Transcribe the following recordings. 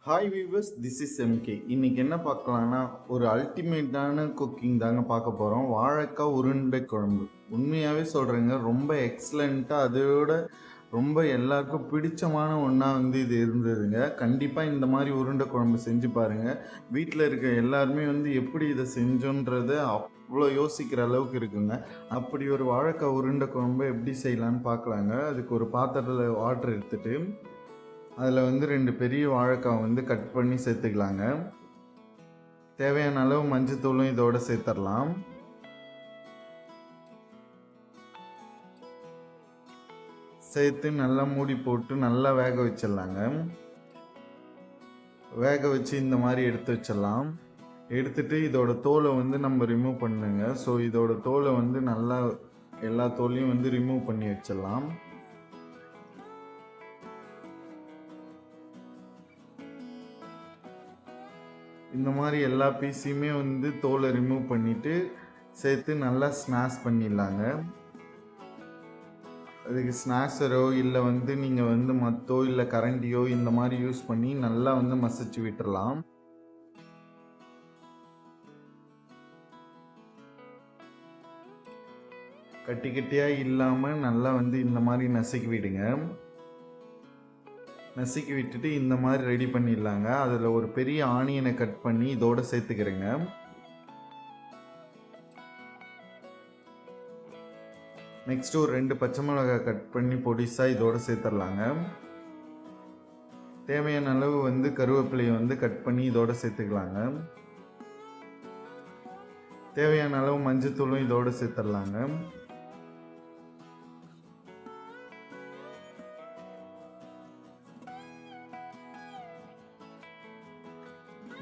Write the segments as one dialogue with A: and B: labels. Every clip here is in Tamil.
A: Hi viewers, this is MK. இன்னைக்கு என்ன பார்க்கலான்னா, ஒரு அல்டிமேட்டான குக்கிங் தாங்க பார்க்க போகிறோம். வாழைக்காய் உருண்டை குழம்பு. உண்மையாகவே சொல்கிறேங்க, ரொம்ப எக்ஸலண்ட்டாக, அதோட ரொம்ப எல்லாருக்கும் பிடிச்சமான ஒன்றா இது இருந்ததுங்க. கண்டிப்பாக இந்த மாதிரி உருண்டை குழம்பு செஞ்சு பாருங்கள். வீட்டில் இருக்க எல்லாருமே எப்படி இதை செஞ்சோன்றதை அவ்வளோ யோசிக்கிற அளவுக்கு இருக்குங்க. அப்படி ஒரு வாழைக்காய் உருண்டை குழம்பு எப்படி செய்யலான்னு பார்க்கலாங்க. அதுக்கு ஒரு பாத்திரத்தில் வாட்டர் எடுத்துகிட்டு அதில் 2 பெரிய வாழைக்காய் கட் பண்ணி சேர்த்துக்கலாங்க. தேவையான அளவு மஞ்சத்தூளும் இதோட சேர்த்துடலாம். சேர்த்து நல்லா மூடி போட்டு நல்லா வேக வச்சிடலாங்க. வேக வச்சு இந்த மாதிரி எடுத்து வச்சிடலாம். எடுத்துட்டு இதோட தோலை நம்ம ரிமூவ் பண்ணுங்க. ஸோ இதோட தோலை நல்லா எல்லா தோலையும் ரிமூவ் பண்ணி வச்சிடலாம். இந்த மாதிரி எல்லா பீஸையுமே தோலை ரிமூவ் பண்ணிவிட்டு சேர்த்து நல்லா ஸ்மாஷ் பண்ணிடலாங்க. அதுக்கு ஸ்நாக்ஸரோ இல்லை நீங்கள் மத்தோ இல்லை கரண்டியோ இந்த மாதிரி யூஸ் பண்ணி நல்லா மசிச்சு விட்டுறலாம். கட்டி கட்டியாக இல்லாமல் நல்லா இந்த மாதிரி நசுக்கி விடுங்க. நசுக்கி விட்டுட்டு இந்த மாதிரி ரெடி பண்ணிடலாங்க. அதில் ஒரு பெரிய ஆனியனை கட் பண்ணி இதோட சேர்த்துக்கிறேங்க. நெக்ஸ்ட் ஒரு 2 பச்சை மிளகாய் கட் பண்ணி பொடிசாக இதோட சேர்த்துடலாங்க. தேவையான அளவு கருவேப்பிலையை கட் பண்ணி இதோட சேர்த்துக்கலாங்க. தேவையான அளவு மஞ்சத்தூளும் இதோட சேர்த்துடலாங்க.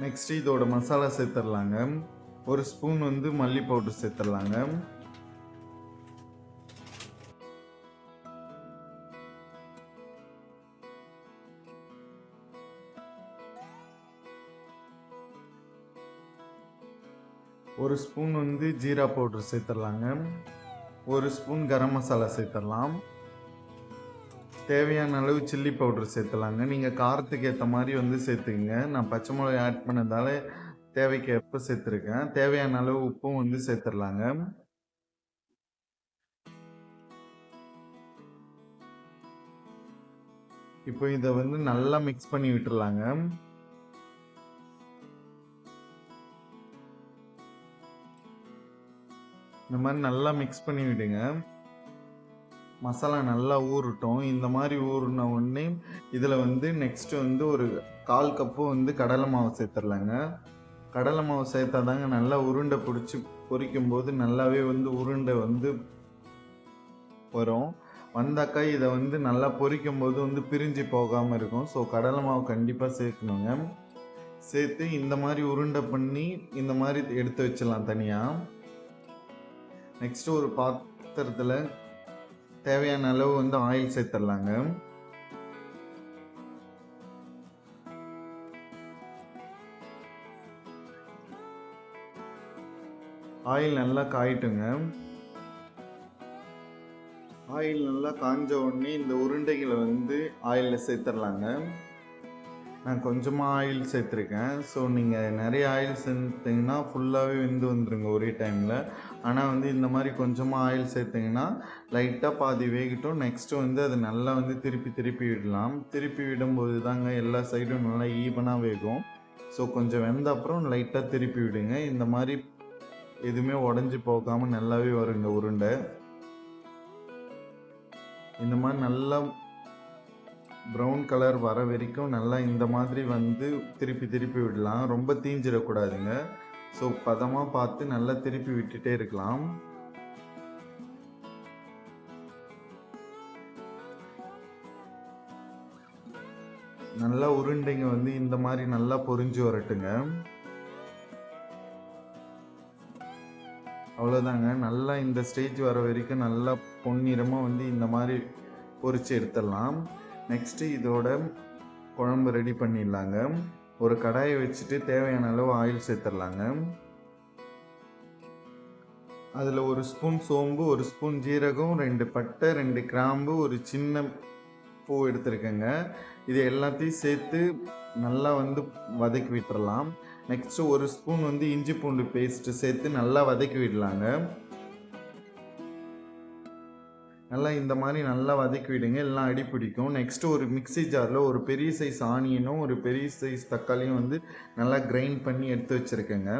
A: நெக்ஸ்ட் இதோட மசாலா சேர்த்துடலாங்க. ஒரு ஸ்பூன் மல்லி பவுடர் சேர்த்துடலாங்க. ஒரு ஸ்பூன் ஜீரா பவுடர் சேர்த்துடலாங்க. ஒரு ஸ்பூன் கரம் மசாலா சேர்த்துடலாம். தேவையான அளவு சில்லி பவுடர் சேர்த்துலாங்க. நீங்கள் காரத்துக்கு ஏற்ற மாதிரி சேர்த்துக்குங்க. நான் பச்சை மிளகாய் ஆட் பண்ணதால தேவைக்கு எப்போ சேர்த்துருக்கேன். தேவையான அளவு உப்பும் சேர்த்துடலாங்க. இப்போ இதை நல்லா மிக்ஸ் பண்ணி விட்டுறலாங்க. இந்த மாதிரி நல்லா மிக்ஸ் பண்ணி விடுங்க. மசாலா நல்லா ஊறட்டும். இந்த மாதிரி ஊறின உடனே இதில் நெக்ஸ்ட்டு ஒரு 1/4 கப்பு கடலை மாவு சேர்த்துடலாங்க. கடலை மாவு சேர்த்தா தாங்க நல்லா உருண்டை பிடிச்சி பொரிக்கும் போது நல்லாவே உருண்டை வரும். வந்தாக்கா இதை நல்லா பொரிக்கும் போது பிரிஞ்சு போகாமல் இருக்கும். ஸோ கடலை மாவு கண்டிப்பாக சேர்க்கணுங்க. சேர்த்து இந்த மாதிரி உருண்டை பண்ணி இந்த மாதிரி எடுத்து வச்சிடலாம் தனியாக. நெக்ஸ்ட்டு ஒரு பாத்திரத்தில் தேவையான அளவு ஆயில் சேர்த்துடலாங்க. ஆயில் நல்லா காயட்டுங்க. ஆயில் நல்லா காஞ்ச உடனே இந்த உருண்டைகளை ஆயிலில் சேர்த்துடலாங்க. நான் கொஞ்சமாக ஆயில் சேர்த்துருக்கேன். ஸோ நீங்கள் நிறைய ஆயில் சேர்த்திங்கன்னா ஃபுல்லாகவே வந்துருங்க ஒரே டைமில். ஆனால் இந்த மாதிரி கொஞ்சமாக ஆயில் சேர்த்திங்கன்னா லைட்டாக பாதி வேகட்டும். நெக்ஸ்ட்டு அது நல்லா திருப்பி விடலாம். திருப்பி விடும்போது தாங்க எல்லா சைடும் நல்லா ஈவனாக வேகும். ஸோ கொஞ்சம் வெந்த அப்புறம் லைட்டாக திருப்பி விடுங்க. இந்த மாதிரி எதுவுமே உடஞ்சி போகாமல் நல்லாவே வருங்க உருண்டை. இந்த மாதிரி நல்லா ப்ரௌன் கலர் வர வரைக்கும் நல்லா இந்த மாதிரி திருப்பி விடலாம். ரொம்ப தீஞ்சிடக்கூடாதுங்க. ஸோ பதமாக பார்த்து நல்லா திருப்பி விட்டுட்டே இருக்கலாம். நல்லா உருண்டைங்க இந்த மாதிரி நல்லா பொரிஞ்சு வரட்டுங்க. அவ்வளோதாங்க. நல்லா இந்த ஸ்டேஜ் வர வரைக்கும் நல்லா பொன்னிறமாக இந்த மாதிரி பொரிச்சு எடுத்துடலாம். நெக்ஸ்ட்டு இதோட குழம்பு ரெடி பண்ணிடலாங்க. ஒரு கடாயை வச்சுட்டு தேவையான அளவு ஆயில் சேர்த்துடலாங்க. அதில் ஒரு ஸ்பூன் சோம்பு, ஒரு ஸ்பூன் ஜீரகம், 2 பட்டை, 2 கிராம்பு, ஒரு சின்ன பூ எடுத்துருக்கேங்க. இது எல்லாத்தையும் சேர்த்து நல்லா வந்து வதக்கி விட்டுறலாம். நெக்ஸ்ட்டு 1 ஸ்பூன் வந்து இஞ்சி பூண்டு பேஸ்ட்டு சேர்த்து நல்லா வதக்கி விடலாங்க. நல்லா இந்த மாதிரி நல்லா வதக்கி விடுங்க, எல்லாம் அடி பிடிக்கும். நெக்ஸ்ட்டு ஒரு மிக்ஸி ஜாரில் ஒரு பெரிய சைஸ் ஆனியனும் ஒரு பெரிய சைஸ் தக்காளியும் வந்து நல்லா கிரைண்ட் பண்ணி எடுத்து வச்சுருக்கேங்க.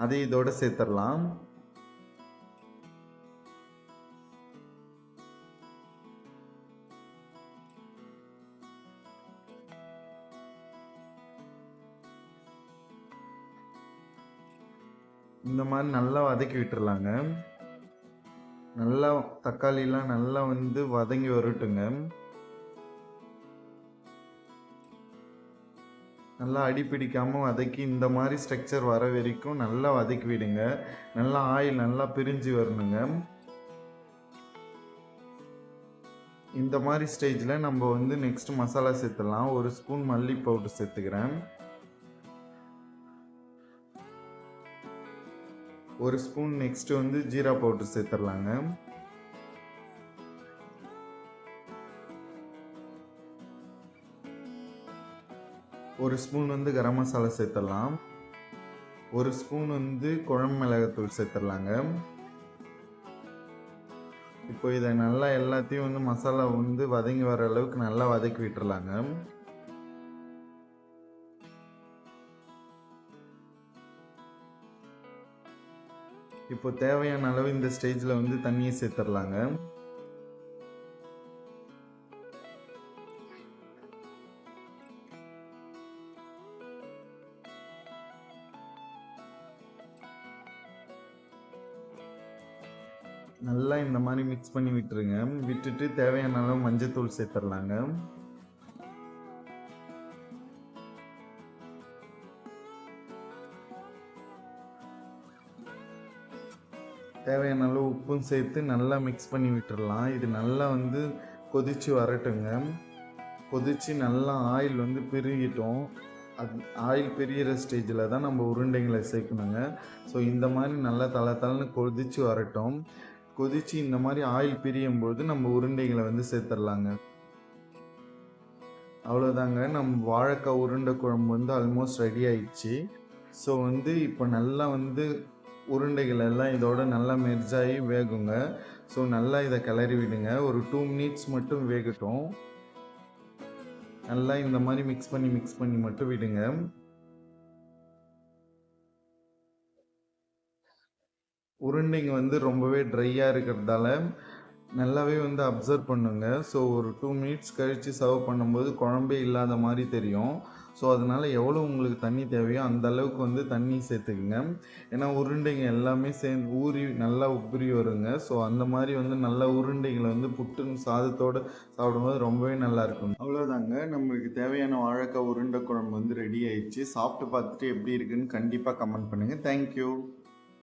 A: அதை இதோட சேர்த்துடலாம். இந்த மாதிரி நல்லா வதக்கி விட்டுறலாங்க. நல்லா தக்காளிலாம் நல்லா வந்து வதங்கி வரட்டுங்க. நல்லா அடி பிடிக்காமல் வதக்கி இந்த மாதிரி ஸ்ட்ரக்சர் வர வரைக்கும் நல்லா வதக்கி விடுங்க. நல்லா ஆயில் நல்லா பிரிஞ்சு வரணுங்க. இந்த மாதிரி ஸ்டேஜில் நம்ம வந்து நெக்ஸ்ட் மசாலா சேர்த்துடலாம். 1 ஸ்பூன் மல்லி பவுடர் சேர்த்துக்கிறேன். 1 ஸ்பூன் நெக்ஸ்ட் வந்து ஜீரா பவுடர் சேர்த்துடலாங்க. ஒரு ஸ்பூன் வந்து கரம் மசாலா சேர்த்துடலாம். 1 ஸ்பூன் வந்து குழம்பு மிளகாத்தூள் சேர்த்துடலாங்க. இப்போ இதை நல்லா எல்லாத்தையும் வந்து மசாலா வந்து வதங்கி வர அளவுக்கு நல்லா வதக்கி விட்டுறலாங்க. இப்போ தேவையான அளவு இந்த ஸ்டேஜில் வந்து தண்ணியை சேர்த்துடலாங்க. நல்லா இந்த மாதிரி மிக்ஸ் பண்ணி விட்டுருங்க. விட்டுட்டு தேவையான அளவு மஞ்சத்தூள் சேர்த்துடலாங்க. தேவையான அளவு உப்பும் சேர்த்து நல்லா மிக்ஸ் பண்ணி விட்டுடலாம். இது நல்லா வந்து கொதித்து வரட்டுங்க. கொதித்து நல்லா ஆயில் வந்து பிரிகிட்டோம். ஆயில் பிரிகிற ஸ்டேஜில் தான் நம்ம உருண்டைங்களை சேர்க்கணுங்க. ஸோ இந்த மாதிரி நல்லா தளன்னு கொதித்து வரட்டும். கொதித்து இந்த மாதிரி ஆயில் பிரியும் பொழுது நம்ம உருண்டைகளை வந்து சேர்த்துடலாங்க. அவ்வளோதாங்க, நம்ம வாழைக்காய் உருண்டை குழம்பு வந்து ஆல்மோஸ்ட் ரெடி ஆயிடுச்சு. ஸோ வந்து இப்போ நல்லா வந்து உருண்டைகள் எல்லாம் இதோட நல்லா மெர்ஜாகி வேகுங்க. ஸோ நல்லா இதை கிளறி விடுங்க. ஒரு 2 மினிட்ஸ் மட்டும் வேகட்டும். நல்லா இந்த மாதிரி மிக்ஸ் பண்ணி மட்டும் விடுங்க. உருண்டைங்க வந்து ரொம்பவே ட்ரையாக இருக்கிறதால நல்லாவே வந்து அப்சர்வ் பண்ணுங்க. ஸோ ஒரு 2 மினிட்ஸ் கழித்து சர்வ் பண்ணும்போது குழம்பே இல்லாத மாதிரி தெரியும். ஸோ அதனால் எவ்வளோ உங்களுக்கு தண்ணி தேவையோ அந்த அளவுக்கு வந்து தண்ணி சேர்த்துக்குங்க. ஏன்னா உருண்டைங்க எல்லாமே சேர்ந்து ஊறி நல்லா உப்புரி வருங்க. ஸோ அந்த மாதிரி வந்து நல்ல உருண்டைகளை வந்து புட்டு சாதத்தோடு சாப்பிடும்போது ரொம்பவே நல்லாயிருக்கும். அவ்வளோதாங்க, நம்மளுக்கு தேவையான வாழைக்காய் உருண்டை குழம்பு வந்து ரெடி ஆயிடுச்சு. சாப்பிட்டு பார்த்துட்டு எப்படி இருக்குன்னு கண்டிப்பாக கமெண்ட் பண்ணுங்கள். தேங்க்யூ.